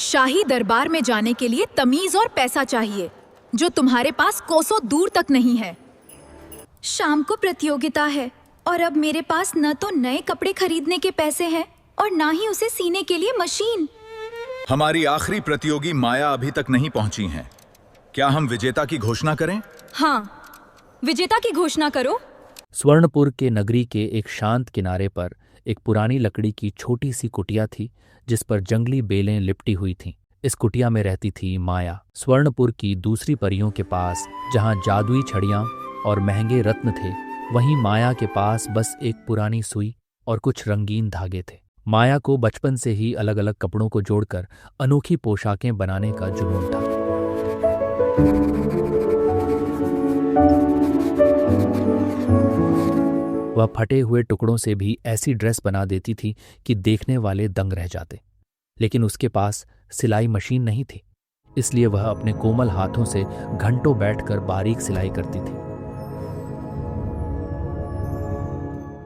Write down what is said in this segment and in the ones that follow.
शाही दरबार में जाने के लिए तमीज और पैसा चाहिए, जो तुम्हारे पास कोसों दूर तक नहीं है। शाम को प्रतियोगिता है और अब मेरे पास न तो नए कपड़े खरीदने के पैसे हैं और ना ही उसे सीने के लिए मशीन। हमारी आखिरी प्रतियोगी माया अभी तक नहीं पहुंची हैं। क्या हम विजेता की घोषणा करें? हाँ, विजेता की घोषणा करो। स्वर्णपुर के नगरी के एक शांत किनारे पर एक पुरानी लकड़ी की छोटी सी कुटिया थी, जिस पर जंगली बेलें लिपटी हुई थीं। इस कुटिया में रहती थी माया, स्वर्णपुर की दूसरी परियों के पास। जहां जादुई छड़ियां और महंगे रत्न थे, वहीं माया के पास बस एक पुरानी सुई और कुछ रंगीन धागे थे। माया को बचपन से ही अलग अलग कपड़ों को जोड़कर अनोखी पोशाकें बनाने का जुनून था। वह फटे हुए टुकड़ों से भी ऐसी ड्रेस बना देती थी कि देखने वाले दंग रह जाते। लेकिन उसके पास सिलाई मशीन नहीं थी, इसलिए वह अपने कोमल हाथों से घंटों बैठकर बारीक सिलाई करती थी।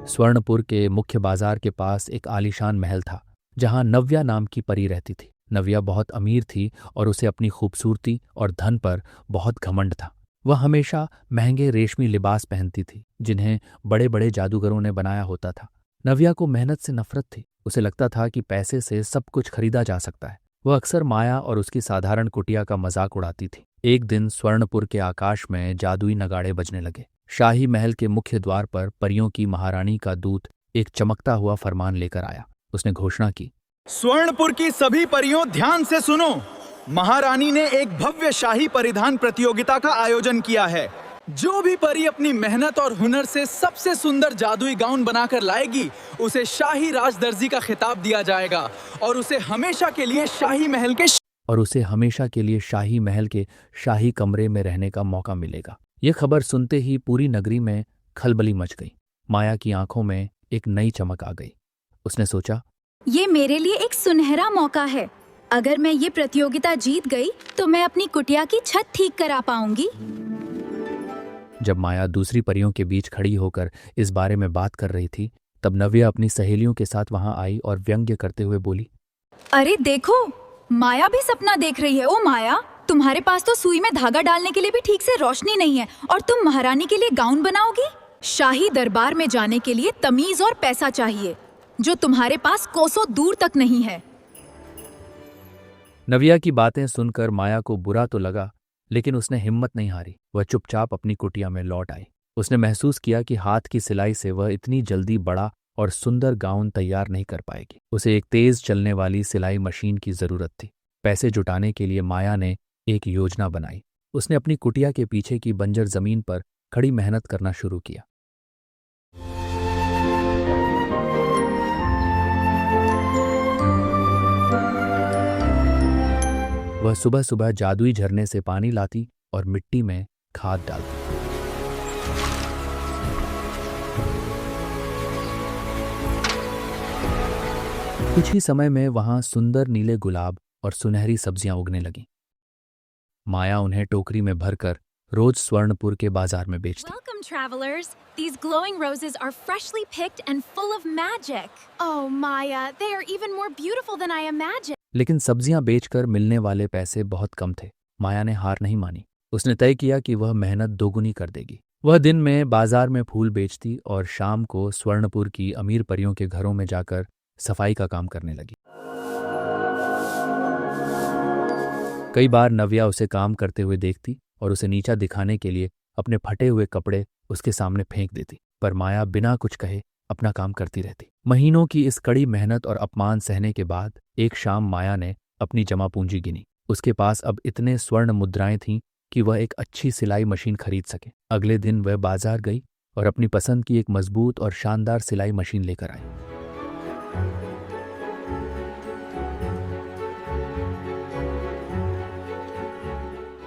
स्वर्णपुर के मुख्य बाजार के पास एक आलीशान महल था, जहां नव्या नाम की परी रहती थी। नव्या बहुत अमीर थी और उसे अपनी खूबसूरती और धन पर बहुत घमंड था। वह हमेशा महंगे रेशमी लिबास पहनती थी, जिन्हें बड़े बड़े जादूगरों ने बनाया होता था। नव्या को मेहनत से नफरत थी। उसे लगता था कि पैसे से सब कुछ खरीदा जा सकता है। वह अक्सर माया और उसकी साधारण कुटिया का मजाक उड़ाती थी। एक दिन स्वर्णपुर के आकाश में जादुई नगाड़े बजने लगे। शाही महल के मुख्य द्वार पर परियों की महारानी का दूत एक चमकता हुआ फरमान लेकर आया। उसने घोषणा की, स्वर्णपुर की सभी परियों, ध्यान से सुनो। महारानी ने एक भव्य शाही परिधान प्रतियोगिता का आयोजन किया है। जो भी परी अपनी मेहनत और हुनर से सबसे सुंदर जादुई गाउन बनाकर लाएगी, उसे शाही राजदर्जी का खिताब दिया जाएगा और उसे हमेशा के लिए शाही महल के शाही कमरे में रहने का मौका मिलेगा। यह खबर सुनते ही पूरी नगरी में खलबली मच गई। माया की आंखों में एक नई चमक आ गई। उसने सोचा, ये मेरे लिए एक सुनहरा मौका है। अगर मैं ये प्रतियोगिता जीत गई तो मैं अपनी कुटिया की छत ठीक करा पाऊंगी। जब माया दूसरी परियों के बीच खड़ी होकर इस बारे में बात कर रही थी, तब नव्या अपनी सहेलियों के साथ वहां आई और व्यंग्य करते हुए बोली, अरे देखो, माया भी सपना देख रही है। ओ माया, तुम्हारे पास तो सुई में धागा डालने के लिए भी ठीक से रोशनी नहीं है और तुम महारानी के लिए गाउन बनाओगी? शाही दरबार में जाने के लिए तमीज और पैसा चाहिए, जो तुम्हारे पास कोसों दूर तक नहीं है। नव्या की बातें सुनकर माया को बुरा तो लगा, लेकिन उसने हिम्मत नहीं हारी। वह चुपचाप अपनी कुटिया में लौट आई। उसने महसूस किया कि हाथ की सिलाई से वह इतनी जल्दी बड़ा और सुंदर गाउन तैयार नहीं कर पाएगी। उसे एक तेज चलने वाली सिलाई मशीन की जरूरत थी। पैसे जुटाने के लिए माया ने एक योजना बनाई। उसने अपनी कुटिया के पीछे की बंजर जमीन पर खड़ी मेहनत करना शुरू किया। वह सुबह सुबह जादुई झरने से पानी लाती और मिट्टी में खाद डालती। कुछ ही समय में वहां सुंदर नीले गुलाब और सुनहरी सब्जियां उगने लगीं। माया उन्हें टोकरी में भरकर रोज स्वर्णपुर के बाजार में बेचती। Welcome travelers. These glowing roses are freshly picked and full of magic. Oh Maya, they are even more beautiful than I imagined. लेकिन सब्जियां बेचकर मिलने वाले पैसे बहुत कम थे। माया ने हार नहीं मानी। उसने तय किया कि वह मेहनत दोगुनी कर देगी। वह दिन में बाजार में फूल बेचती और शाम को स्वर्णपुर की अमीर परियों के घरों में जाकर सफाई का काम करने लगी। कई बार नव्या उसे काम करते हुए देखती और उसे नीचा दिखाने के लिए अपने फटे हुए कपड़े उसके सामने फेंक देती, पर माया बिना कुछ कहे अपना काम करती रहती। महीनों की इस कड़ी मेहनत और अपमान सहने के बाद एक शाम माया ने अपनी जमा पूंजी गिनी। उसके पास अब इतने स्वर्ण मुद्राएं थीं कि वह एक अच्छी सिलाई मशीन खरीद सके। अगले दिन वह बाजार गई और अपनी पसंद की एक मजबूत और शानदार सिलाई मशीन लेकर आई।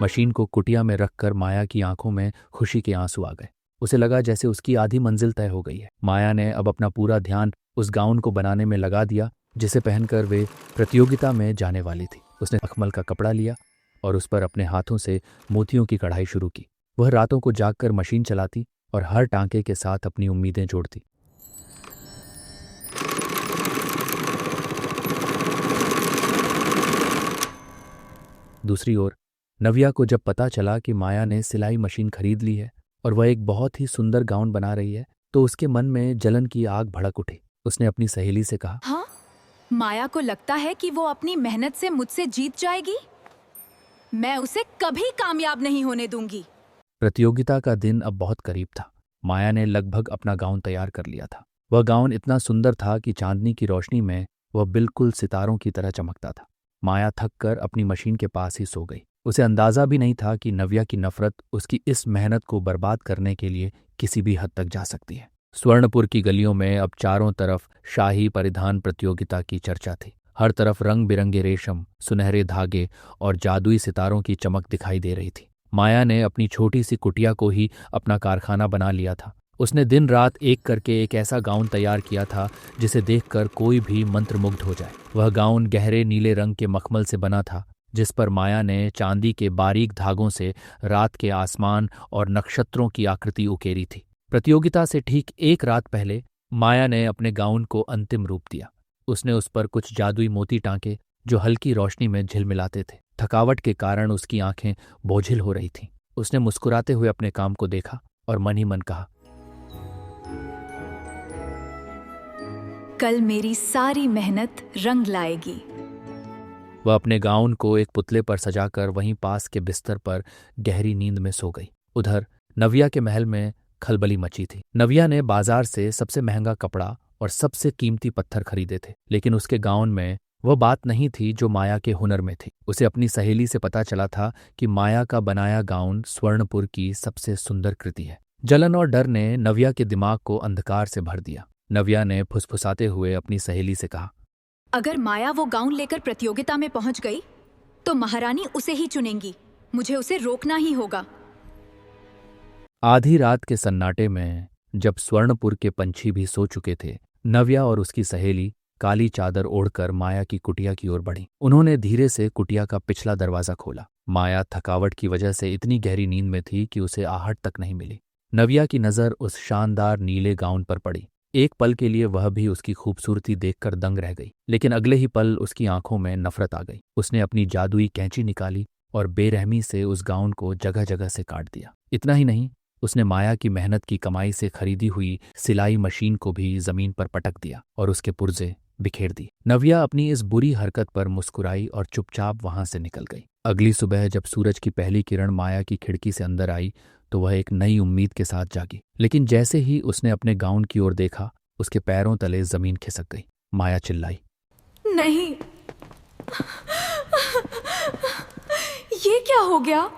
मशीन को कुटिया में रखकर माया की आंखों में खुशी के आंसू आ गए। उसे लगा जैसे उसकी आधी मंजिल तय हो गई है। माया ने अब अपना पूरा ध्यान उस गाउन को बनाने में लगा दिया, जिसे पहनकर वे प्रतियोगिता में जाने वाली थी। उसने मखमल का कपड़ा लिया और उस पर अपने हाथों से मोतियों की कढ़ाई शुरू की। वह रातों को जागकर मशीन चलाती और हर टांके के साथ अपनी उम्मीदें जोड़ती। दूसरी ओर नव्या को जब पता चला कि माया ने सिलाई मशीन खरीद ली है और वह एक बहुत ही सुंदर गाउन बना रही है, तो उसके मन में जलन की आग भड़क उठी। उसने अपनी सहेली से कहा, हाँ, माया को लगता है कि वो अपनी मेहनत से मुझसे जीत जाएगी। मैं उसे कभी कामयाब नहीं होने दूंगी। प्रतियोगिता का दिन अब बहुत करीब था। माया ने लगभग अपना गाउन तैयार कर लिया था। वह गाउन इतना सुंदर था कि चांदनी की रोशनी में वह बिल्कुल सितारों की तरह चमकता था। माया थक कर अपनी मशीन के पास ही सो गई। उसे अंदाजा भी नहीं था कि नव्या की नफरत उसकी इस मेहनत को बर्बाद करने के लिए किसी भी हद तक जा सकती है। स्वर्णपुर की गलियों में अब चारों तरफ शाही परिधान प्रतियोगिता की चर्चा थी। हर तरफ रंग बिरंगे रेशम, सुनहरे धागे और जादुई सितारों की चमक दिखाई दे रही थी। माया ने अपनी छोटी सी कुटिया को ही अपना कारखाना बना लिया था। उसने दिन रात एक करके एक ऐसा गाउन तैयार किया था जिसे देखकर कोई भी मंत्रमुग्ध हो जाए। वह गाउन गहरे नीले रंग के मखमल से बना था, जिस पर माया ने चांदी के बारीक धागों से रात के आसमान और नक्षत्रों की आकृति उकेरी थी। प्रतियोगिता से ठीक एक रात पहले माया ने अपने गाउन को अंतिम रूप दिया। उसने उस पर कुछ जादुई मोती टांके जो हल्की रोशनी में झिलमिलाते थे। थकावट के कारण उसकी आंखें बोझिल हो रही थीं। उसने मुस्कुराते हुए अपने काम को देखा और मन ही मन कहा, कल मेरी सारी मेहनत रंग लाएगी। वह अपने गाउन को एक पुतले पर सजाकर वहीं पास के बिस्तर पर गहरी नींद में सो गई। उधर नव्या के महल में खलबली मची थी। नव्या ने बाजार से सबसे महंगा कपड़ा और सबसे कीमती पत्थर खरीदे थे, लेकिन उसके गाउन में वह बात नहीं थी जो माया के हुनर में थी। उसे अपनी सहेली से पता चला था कि माया का बनाया गाउन स्वर्णपुर की सबसे सुंदर कृति है। जलन और डर ने नव्या के दिमाग को अंधकार से भर दिया। नव्या ने फुसफुसाते हुए अपनी सहेली से कहा, अगर माया वो गाउन लेकर प्रतियोगिता में पहुंच गई तो महारानी उसे ही चुनेंगी। मुझे उसे रोकना ही होगा। आधी रात के सन्नाटे में जब स्वर्णपुर के पंछी भी सो चुके थे, नव्या और उसकी सहेली काली चादर ओढ़कर माया की कुटिया की ओर बढ़ी। उन्होंने धीरे से कुटिया का पिछला दरवाजा खोला। माया थकावट की वजह से इतनी गहरी नींद में थी कि उसे आहट तक नहीं मिली। नव्या की नजर उस शानदार नीले गाउन पर पड़ी। एक पल के लिए वह भी उसकी खूबसूरती देखकर दंग रह गई, लेकिन अगले ही पल उसकी आंखों में नफरत आ गई। उसने अपनी जादुई कैंची निकाली और बेरहमी से उस गाउन को जगह जगह से काट दिया। इतना ही नहीं, उसने माया की मेहनत की कमाई से खरीदी हुई सिलाई मशीन को भी जमीन पर पटक दिया और उसके पुर्जे बिखेर दी। नव्या अपनी इस बुरी हरकत पर मुस्कुराई और चुपचाप वहां से निकल गई। अगली सुबह जब सूरज की पहली किरण माया की खिड़की से अंदर आई तो वह एक नई उम्मीद के साथ जागी, लेकिन जैसे ही उसने अपने गाउन की ओर देखा, उसके पैरों तले जमीन खिसक गई। माया चिल्लाई, नहीं, ये क्या हो गया?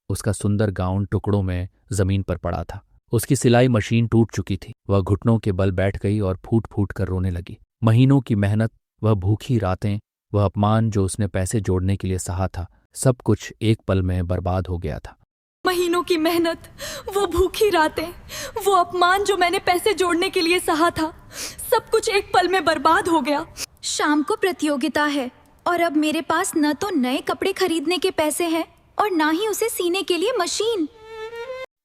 उसका सुंदर गाउन टुकड़ों में जमीन पर पड़ा था। उसकी सिलाई मशीन टूट चुकी थी। वह घुटनों के बल बैठ गई और फूट फूट कर रोने लगी। महीनों की मेहनत, वह भूखी रातें, वह अपमान जो उसने पैसे जोड़ने के लिए सहा था, सब कुछ एक पल में बर्बाद हो गया था। महीनों की मेहनत, वो भूखी रातें, वो अपमान जो मैंने पैसे जोड़ने के लिए सहा था, सब कुछ एक पल में बर्बाद हो गया। शाम को प्रतियोगिता है और अब मेरे पास न तो नए कपड़े खरीदने के पैसे हैं और ना ही उसे सीने के लिए मशीन।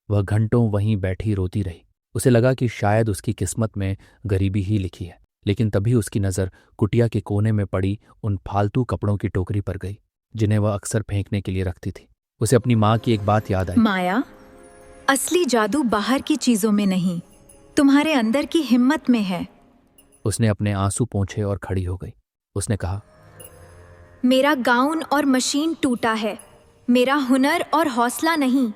वह घंटों वहीं बैठी रोती रही। उसे लगा कि शायद उसकी किस्मत में गरीबी ही लिखी है, लेकिन तभी उसकी नज़र कुटिया के कोने में पड़ी उन फालतू कपड़ों की टोकरी पर गई जिन्हें वह अक्सर फेंकने के लिए रखती थी। उसे अपनी माँ की एक बात याद आई। माया, असली जादू बाहर की चीजों में नहीं, तुम्हारे अंदर की हिम्मत में है। उसने अपने आंसू पोंछे और खड़ी हो गई। उसने कहा, मेरा गाउन और मशीन टूटा है, मेरा हुनर और हौसला नहीं।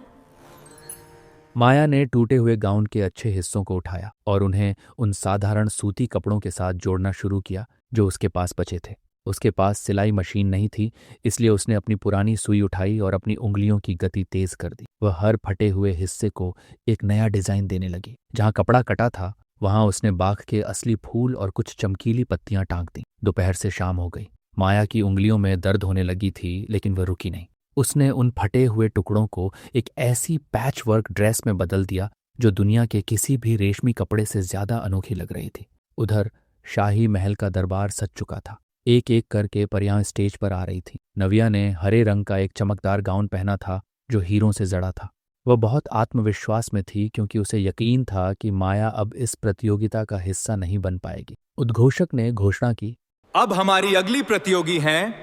माया ने टूटे हुए गाउन के अच्छे हिस्सों को उठाया और उन्हें उन साधारण सूती कपड़ों के साथ जोड़ना शुरू किया जो उसके पास बचे थे। उसके पास सिलाई मशीन नहीं थी, इसलिए उसने अपनी पुरानी सुई उठाई और अपनी उंगलियों की गति तेज कर दी। वह हर फटे हुए हिस्से को एक नया डिजाइन देने लगी। जहां कपड़ा कटा था वहां उसने बाग के असली फूल और कुछ चमकीली पत्तियां टांक दी। दोपहर से शाम हो गई। माया की उंगलियों में दर्द होने लगी थी, लेकिन वह रुकी नहीं। उसने उन फटे हुए टुकड़ों को एक ऐसी पैच वर्क ड्रेस में बदल दिया जो दुनिया के किसी भी रेशमी कपड़े से ज्यादा अनोखी लग रही थी। उधर शाही महल का दरबार सज चुका था। एक एक करके परियां स्टेज पर आ रही थी। नव्या ने हरे रंग का एक चमकदार गाउन पहना था जो हीरों से जड़ा था। वह बहुत आत्मविश्वास में थी क्योंकि उसे यकीन था कि माया अब इस प्रतियोगिता का हिस्सा नहीं बन पाएगी। उद्घोषक ने घोषणा की, अब हमारी अगली प्रतियोगी हैं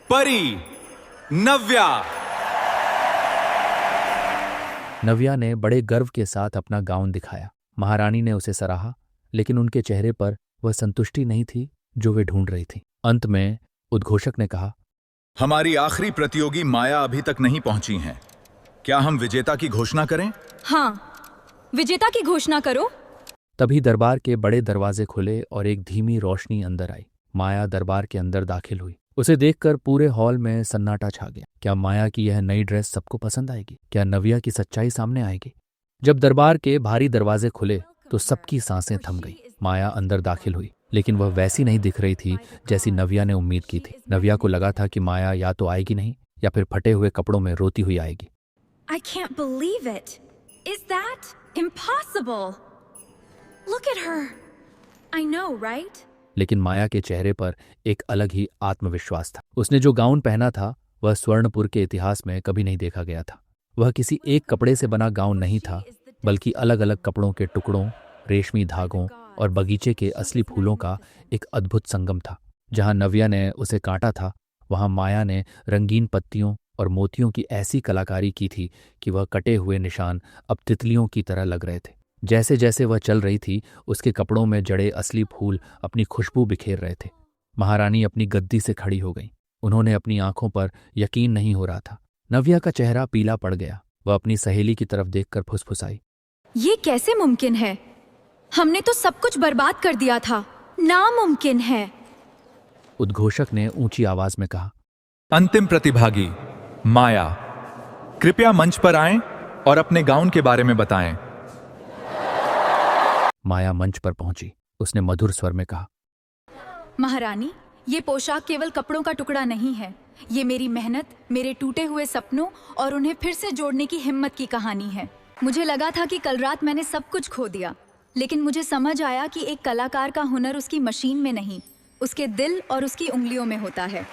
परी नव्या। नव्या ने बड़े गर्व के साथ अपना गाउन दिखाया। महारानी ने उसे सराहा, लेकिन उनके चेहरे पर वह संतुष्टि नहीं थी जो वे ढूंढ रही थी। अंत में उद्घोषक ने कहा, हमारी आखिरी प्रतियोगी माया अभी तक नहीं पहुंची हैं। क्या हम विजेता की घोषणा करें? हाँ, विजेता की घोषणा करो। तभी दरबार के बड़े दरवाजे खुले और एक धीमी रोशनी अंदर आई। माया दरबार के अंदर दाखिल हुई। उसे देखकर पूरे हॉल में सन्नाटा छा गया। क्या माया की यह नई ड्रेस सबको पसंद आएगी? क्या नव्या की सच्चाई सामने आएगी? जब दरबार के भारी दरवाजे खुले तो सबकी सांसें थम गई। माया अंदर दाखिल हुई, लेकिन वह वैसी नहीं दिख रही थी जैसी नव्या ने उम्मीद की थी। नव्या को लगा था कि माया या तो आएगी नहीं या फिर फटे हुए कपड़ों में रोती हुई आएगी। I can't believe it. Is that impossible? Look at her. I know, right? लेकिन माया के चेहरे पर एक अलग ही आत्मविश्वास था। उसने जो गाउन पहना था वह स्वर्णपुर के इतिहास में कभी नहीं देखा गया था। वह किसी एक कपड़े से बना गाउन नहीं था, बल्कि अलग अलग कपड़ों के टुकड़ों, रेशमी धागों और बगीचे के असली फूलों का एक अद्भुत संगम था। जहां नव्या ने उसे काटा था, वहां माया ने रंगीन पत्तियों और मोतियों की ऐसी कलाकारी की थी कि वह कटे हुए निशान अब तितलियों की तरह लग रहे थे। जैसे जैसे वह चल रही थी, उसके कपड़ों में जड़े असली फूल अपनी खुशबू बिखेर रहे थे। महारानी अपनी गद्दी से खड़ी हो गई। उन्होंने अपनी आंखों पर यकीन नहीं हो रहा था। नव्या का चेहरा पीला पड़ गया। वह अपनी सहेली की तरफ देखकर फुसफुसाई, ये कैसे मुमकिन है? हमने तो सब कुछ बर्बाद कर दिया था। नामुमकिन है। उद्घोषक ने ऊंची आवाज में कहा, अंतिम प्रतिभागी माया, कृपया मंच पर आएं और अपने गाउन के बारे में बताएं। माया मंच पर पहुंची। उसने मधुर स्वर में कहा, महारानी, ये पोशाक केवल कपड़ों का टुकड़ा नहीं है। ये मेरी मेहनत, मेरे टूटे हुए सपनों और उन्हें फिर से जोड़ने की हिम्मत की कहानी है। मुझे लगा था कि कल रात मैंने सब कुछ खो दिया, लेकिन मुझे समझ आया कि एक कलाकार का हुनर उसकी मशीन में नहीं, उसके दिल और उसकी उंगलियों में होता है।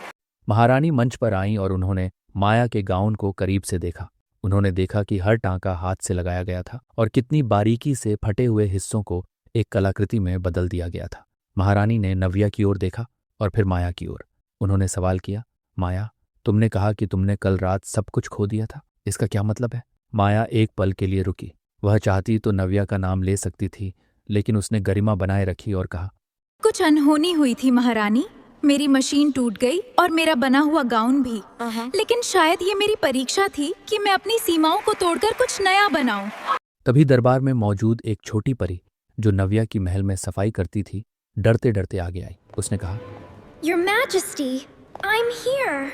महारानी मंच पर आईं और उन्होंने माया के गाउन को करीब से देखा। उन्होंने देखा कि हर टांका हाथ से लगाया गया था और कितनी बारीकी से फटे हुए हिस्सों को एक कलाकृति में बदल दिया गया था। महारानी ने नव्या की ओर देखा और फिर माया की ओर। उन्होंने सवाल किया, माया, तुमने कहा कि तुमने कल रात सब कुछ खो दिया था, इसका क्या मतलब है? माया एक पल के लिए रुकी। वह चाहती तो नव्या का नाम ले सकती थी, लेकिन उसने गरिमा बनाए रखी और कहा, कुछ अनहोनी हुई थी महारानी। मेरी मशीन टूट गई और मेरा बना हुआ गाउन भी। लेकिन शायद ये मेरी परीक्षा थी कि मैं अपनी सीमाओं को तोड़कर कुछ नया बनाऊं। तभी दरबार में मौजूद एक छोटी परी जो नव्या की महल में सफाई करती थी, डरते डरते आगे आई। उसने कहा, Your Majesty, I'm here.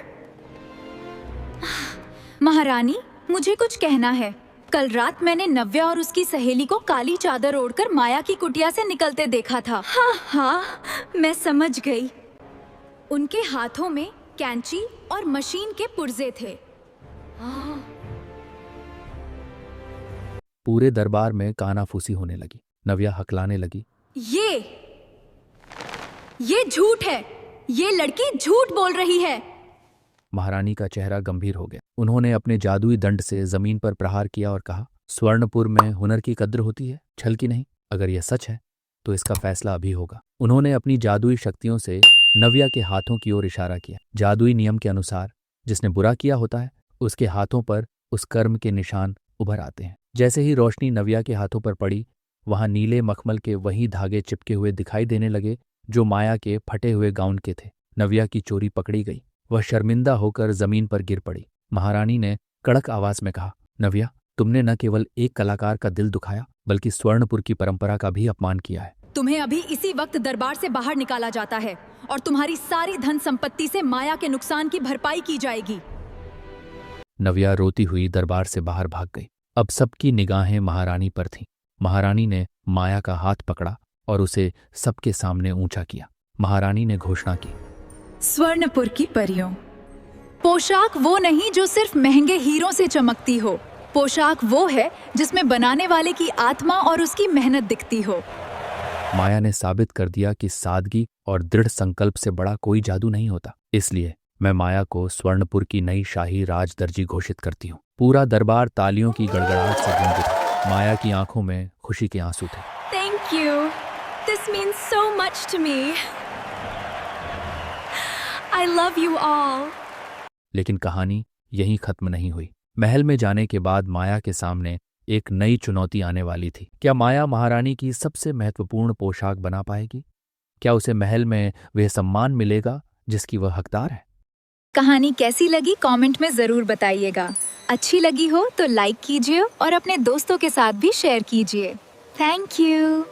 महारानी, मुझे कुछ कहना है। कल रात मैंने नव्या और उसकी सहेली को काली चादर ओढ़कर माया की कुटिया से निकलते देखा था। हाँ, मैं समझ गई। उनके हाथों में कैंची और मशीन के पुर्जे थे। पूरे दरबार में कानाफूसी होने लगी। नव्या हकलाने लगी, ये झूठ है। ये लड़की झूठ बोल रही है। महारानी का चेहरा गंभीर हो गया। उन्होंने अपने जादुई दंड से जमीन पर प्रहार किया और कहा, स्वर्णपुर में हुनर की कद्र होती है, छल की नहीं। अगर यह सच है तो इसका फैसला अभी होगा। उन्होंने अपनी जादुई शक्तियों से नव्या के हाथों की ओर इशारा किया। जादुई नियम के अनुसार जिसने बुरा किया होता है, उसके हाथों पर उस कर्म के निशान उभर आते हैं। जैसे ही रोशनी नव्या के हाथों पर पड़ी, वहां नीले मखमल के वही धागे चिपके हुए दिखाई देने लगे जो माया के फटे हुए गाउन के थे। नव्या की चोरी पकड़ी गई। वह शर्मिंदा होकर जमीन पर गिर पड़ी। महारानी ने कड़क आवाज में कहा, नव्या, तुमने न केवल एक कलाकार का दिल दुखाया, बल्कि स्वर्णपुर की परंपरा का भी अपमान किया है। तुम्हें अभी इसी वक्त दरबार से बाहर निकाला जाता है और तुम्हारी सारी धन संपत्ति से माया के नुकसान की भरपाई की जाएगी। नव्या रोती हुई दरबार से बाहर भाग गई। अब सबकी निगाहें महारानी पर थीं। महारानी ने माया का हाथ पकड़ा और उसे सबके सामने ऊंचा किया। महारानी ने घोषणा की, स्वर्णपुर की परियों, पोशाक वो नहीं जो सिर्फ महंगे हीरों से चमकती हो। पोशाक वो है जिसमें बनाने वाले की आत्मा और उसकी मेहनत दिखती हो। माया ने साबित कर दिया कि सादगी और दृढ़ संकल्प से बड़ा कोई जादू नहीं होता। इसलिए मैं माया को स्वर्णपुर की नई शाही राजदर्जी घोषित करती हूँ। पूरा दरबार तालियों की गड़गड़ाहट से गूंज उठा। माया की आंखों में खुशी के आंसू थे। Thank you. This means so much to me. I love you all. लेकिन कहानी यहीं खत्म नहीं हुई। महल में जाने के बाद माया के सामने एक नई चुनौती आने वाली थी। क्या माया महारानी की सबसे महत्वपूर्ण पोशाक बना पाएगी? क्या उसे महल में वह सम्मान मिलेगा जिसकी वह हकदार है? कहानी कैसी लगी कमेंट में जरूर बताइएगा। अच्छी लगी हो तो लाइक कीजिए और अपने दोस्तों के साथ भी शेयर कीजिए। Thank you.